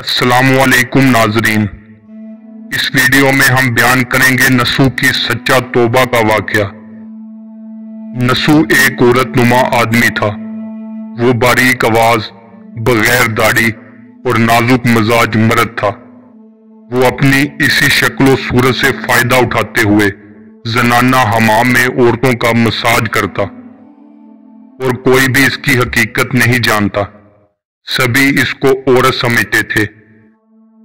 अस्सलाम वालेकुम नाजरीन। इस वीडियो में हम बयान करेंगे नसू की सच्चा तौबा का वाकया। नसू एक औरत नुमा आदमी था। वो बारीक आवाज, बगैर दाढ़ी और नाजुक मजाज मर्द था। वो अपनी इसी शक्लो सूरत से फायदा उठाते हुए जनाना हमाम में औरतों का मसाज करता और कोई भी इसकी हकीकत नहीं जानता। सभी इसको औरत समझते थे।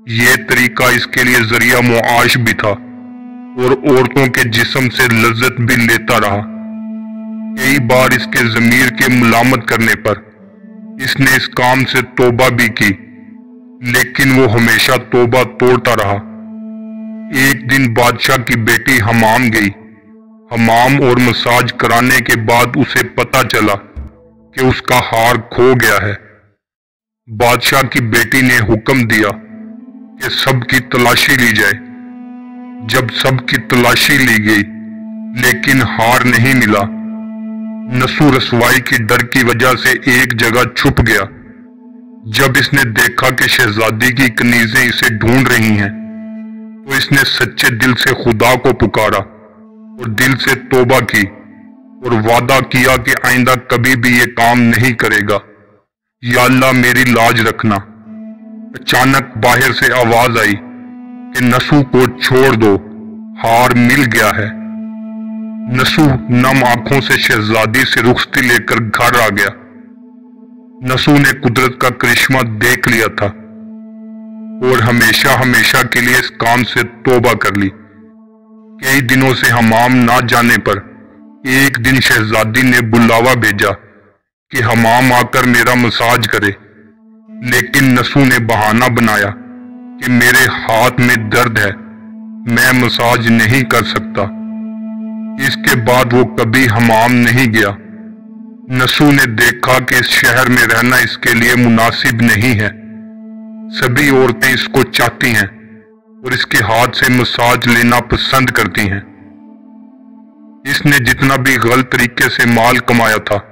ये तरीका इसके लिए जरिया मुआश भी था और औरतों के जिस्म से लज्जत भी लेता रहा। कई बार इसके ज़मीर के मुलामत करने पर इसने इस काम से तौबा भी की, लेकिन वो हमेशा तौबा तोड़ता रहा। एक दिन बादशाह की बेटी हमाम गई। हमाम और मसाज कराने के बाद उसे पता चला कि उसका हार खो गया है। बादशाह की बेटी ने हुक्म दिया कि सबकी तलाशी ली जाए। जब सबकी तलाशी ली गई लेकिन हार नहीं मिला, नसू रसवाई की डर की वजह से एक जगह छुप गया। जब इसने देखा कि शहजादी की कनीजें इसे ढूंढ रही हैं, तो इसने सच्चे दिल से खुदा को पुकारा और दिल से तौबा की और वादा किया कि आइंदा कभी भी ये काम नहीं करेगा। या अल्लाह मेरी लाज रखना। अचानक बाहर से आवाज आई कि नसू को छोड़ दो, हार मिल गया है। नसू नम आंखों से शहजादी से रुखसती लेकर घर आ गया। नसू ने कुदरत का करिश्मा देख लिया था और हमेशा हमेशा के लिए इस काम से तौबा कर ली। कई दिनों से हमाम ना जाने पर एक दिन शहजादी ने बुलावा भेजा कि हमाम आकर मेरा मसाज करे, लेकिन नसू ने बहाना बनाया कि मेरे हाथ में दर्द है, मैं मसाज नहीं कर सकता। इसके बाद वो कभी हमाम नहीं गया। नसू ने देखा कि इस शहर में रहना इसके लिए मुनासिब नहीं है। सभी औरतें इसको चाहती हैं और इसके हाथ से मसाज लेना पसंद करती हैं। इसने जितना भी गलत तरीके से माल कमाया था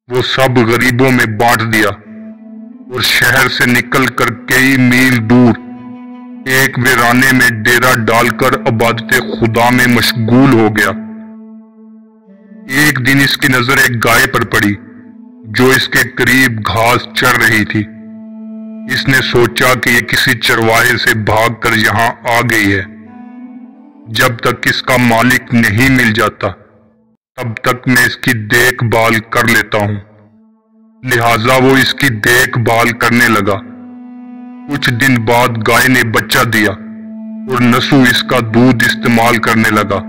वो सब गरीबों में बांट दिया और शहर से निकलकर कई मील दूर एक वीराने में डेरा डालकर इबादत खुदा में मशगूल हो गया। एक दिन इसकी नजर एक गाय पर पड़ी जो इसके करीब घास चर रही थी। इसने सोचा कि ये किसी चरवाहे से भागकर यहाँ आ गई है। जब तक इसका मालिक नहीं मिल जाता तब तक मैं इसकी देखभाल कर लेता हूं। लिहाजा वो इसकी देखभाल करने लगा। कुछ दिन बाद गाय ने बच्चा दिया और नसू इसका दूध इस्तेमाल करने लगा।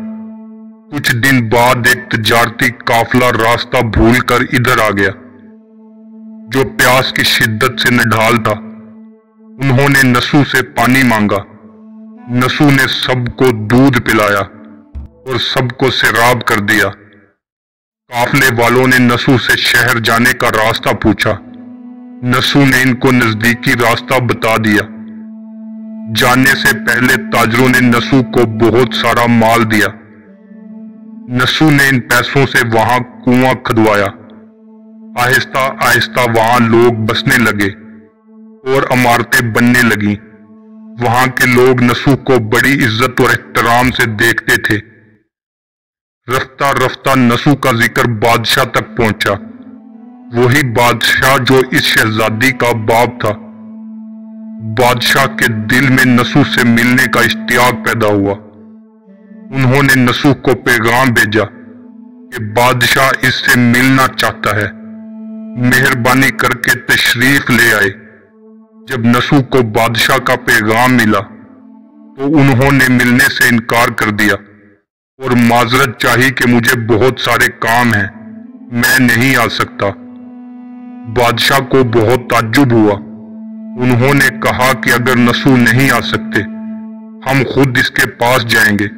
कुछ दिन बाद एक तजारती काफिला रास्ता भूलकर इधर आ गया जो प्यास की शिद्दत से निढाल था। उन्होंने नसू से पानी मांगा। नसू ने सबको दूध पिलाया और सबको सैराब कर दिया। काफले वालों ने नसू से शहर जाने का रास्ता पूछा। नसू ने इनको नजदीकी रास्ता बता दिया। जाने से पहले ताजरों ने नसू को बहुत सारा माल दिया। नसू ने इन पैसों से वहां कुआं खुदवाया। आहिस्ता आहिस्ता वहां लोग बसने लगे और इमारतें बनने लगी। वहां के लोग नसू को बड़ी इज्जत और एहतराम से देखते थे। रफ्ता रफ्ता नसू का जिक्र बादशाह तक पहुंचा। वही बादशाह जो इस शहजादी का बाप था। बादशाह के दिल में नसू से मिलने का इश्तियाक पैदा हुआ। उन्होंने नसू को पैगाम भेजा कि बादशाह इससे मिलना चाहता है, मेहरबानी करके तशरीफ ले आए। जब नसू को बादशाह का पैगाम मिला तो उन्होंने मिलने से इनकार कर दिया और माजरत चाही कि मुझे बहुत सारे काम हैं, मैं नहीं आ सकता। बादशाह को बहुत ताज्जुब हुआ। उन्होंने कहा कि अगर नसू नहीं आ सकते हम खुद इसके पास जाएंगे।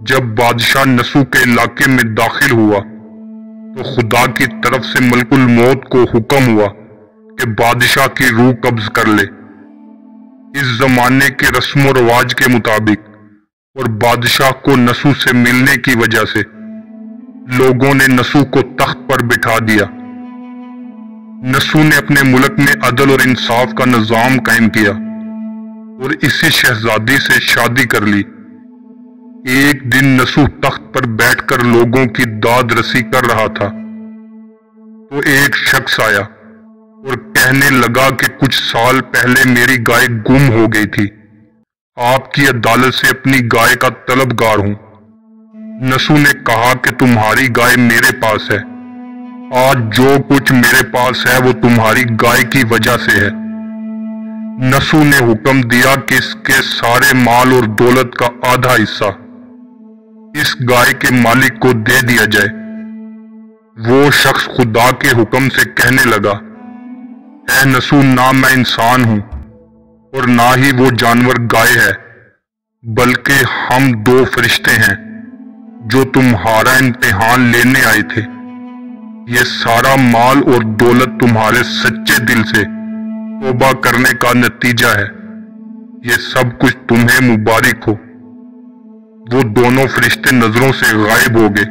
जब बादशाह नसू के इलाके में दाखिल हुआ तो खुदा की तरफ से मलकुल मौत को हुक्म हुआ कि बादशाह की रूह कब्ज कर ले। इस जमाने के रस्म व रिवाज के मुताबिक और बादशाह को नसू से मिलने की वजह से लोगों ने नसू को तख्त पर बिठा दिया। نسو نے اپنے ملک میں عدل اور انصاف کا نظام قائم کیا اور اسی شہزادی سے شادی کر لی۔ ایک دن نسو تخت پر بیٹھ کر لوگوں کی داد رسی کر رہا تھا تو ایک شخص آیا اور کہنے لگا کہ کچھ سال پہلے میری گائے گم ہو گئی تھی، آپ کی عدالت سے اپنی گائے کا طلبگار ہوں۔ نسو نے کہا کہ تمہاری گائے میرے پاس ہے، آج جو کچھ میرے پاس ہے وہ تمہاری گائے کی وجہ سے ہے۔ نسو نے حکم دیا کہ اس کے سارے مال اور دولت کا آدھا حصہ اس گائے کے مالک کو دے دیا جائے۔ وہ شخص خدا کے حکم سے کہنے لگا، اے نسو، نہ میں انسان ہوں اور نہ ہی وہ جانور گائے ہے، بلکہ ہم دو فرشتے ہیں جو تمہارا امتحان لینے آئے تھے۔ یہ سارا مال اور دولت تمہارے سچے دل سے توبہ کرنے کا نتیجہ ہے، یہ سب کچھ تمہیں مبارک ہو۔ وہ دونوں فرشتے نظروں سے غائب ہو گئے۔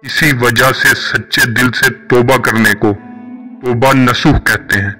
اسی وجہ سے سچے دل سے توبہ کرنے کو توبہ نصوح کہتے ہیں۔